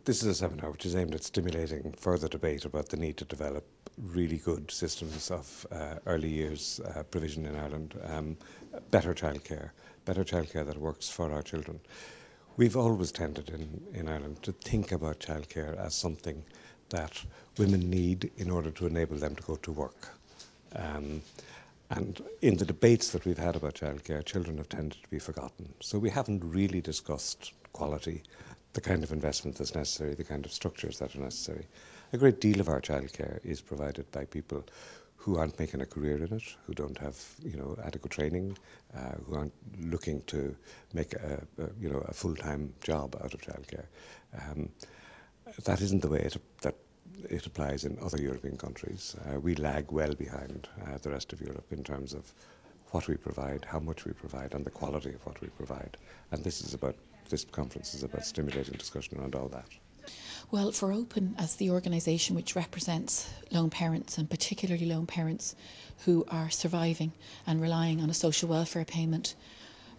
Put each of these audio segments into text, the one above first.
This is a seminar which is aimed at stimulating further debate about the need to develop really good systems of early years provision in Ireland, better childcare that works for our children. We've always tended in Ireland to think about childcare as something that women need in order to enable them to go to work. And in the debates that we've had about childcare, children have tended to be forgotten. So we haven't really discussed quality, the kind of investment that's necessary, the kind of structures that are necessary. A great deal of our childcare is provided by people who aren't making a career in it, who don't have adequate training, who aren't looking to make a full-time job out of childcare. That isn't the way that it applies in other European countries. We lag well behind the rest of Europe in terms of what we provide, how much we provide, and the quality of what we provide. And this conference is about stimulating discussion around all that. Well, for Open, as the organisation which represents lone parents, and particularly lone parents who are surviving and relying on a social welfare payment,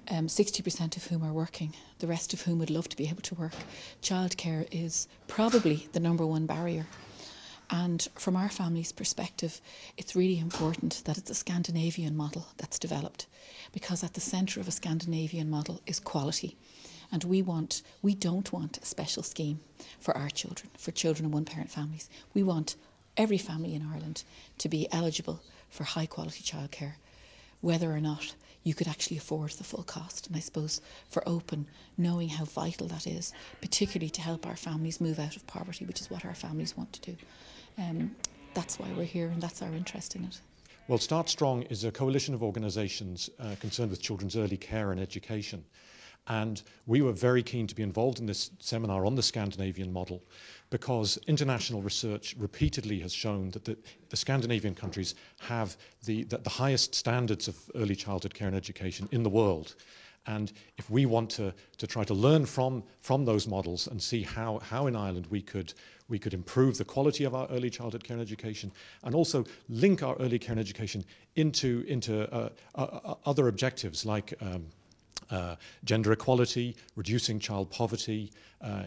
60% of whom are working, the rest of whom would love to be able to work, childcare is probably the #1 barrier. And from our family's perspective, it's really important that it's a Scandinavian model that's developed, because at the centre of a Scandinavian model is quality. And we don't want a special scheme for our children, for children in one-parent families. We want every family in Ireland to be eligible for high-quality childcare, whether or not you could actually afford the full cost. And I suppose for Open, knowing how vital that is, particularly to help our families move out of poverty, which is what our families want to do, that's why we're here and that's our interest in it. Well, Start Strong is a coalition of organisations concerned with children's early care and education. And we were very keen to be involved in this seminar on the Scandinavian model, because international research repeatedly has shown that the Scandinavian countries have the highest standards of early childhood care and education in the world. And if we want to try to learn from those models and see how in Ireland we could improve the quality of our early childhood care and education, and also link our early care and education into other objectives like gender equality, reducing child poverty,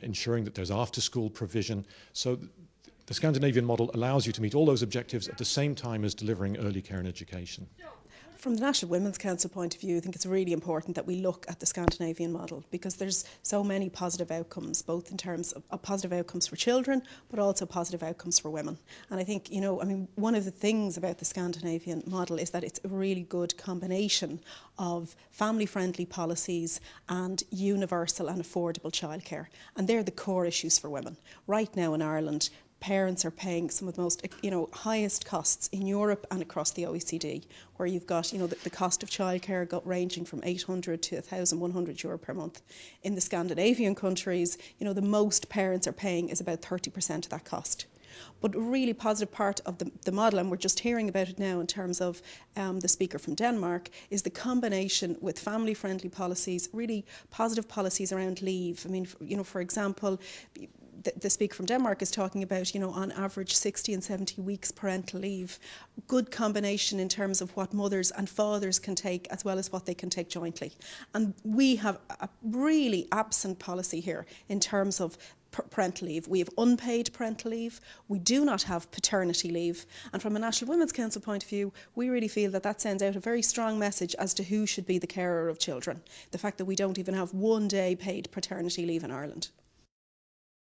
ensuring that there's after-school provision. So the Scandinavian model allows you to meet all those objectives at the same time as delivering early care and education. From the National Women's Council point of view, I think it's really important that we look at the Scandinavian model, because there's so many positive outcomes, both in terms of positive outcomes for children, but also positive outcomes for women. And I think, one of the things about the Scandinavian model is that it's a really good combination of family-friendly policies and universal and affordable childcare. And they're the core issues for women. Right now in Ireland, parents are paying some of the most highest costs in Europe and across the OECD, where you've got the cost of childcare ranging from 800 to 1,100 euro per month. In the Scandinavian countries, the most parents are paying is about 30% of that cost. But a really positive part of the model, and we're just hearing about it now in terms of the speaker from Denmark, is the combination with family-friendly policies, really positive policies around leave. I mean, for example, the speaker from Denmark is talking about, on average 60 and 70 weeks parental leave. Good combination in terms of what mothers and fathers can take as well as what they can take jointly. And we have a really absent policy here in terms of parental leave. We have unpaid parental leave. We do not have paternity leave. And from a National Women's Council point of view, we really feel that sends out a very strong message as to who should be the carer of children. The fact that we don't even have 1 day paid paternity leave in Ireland.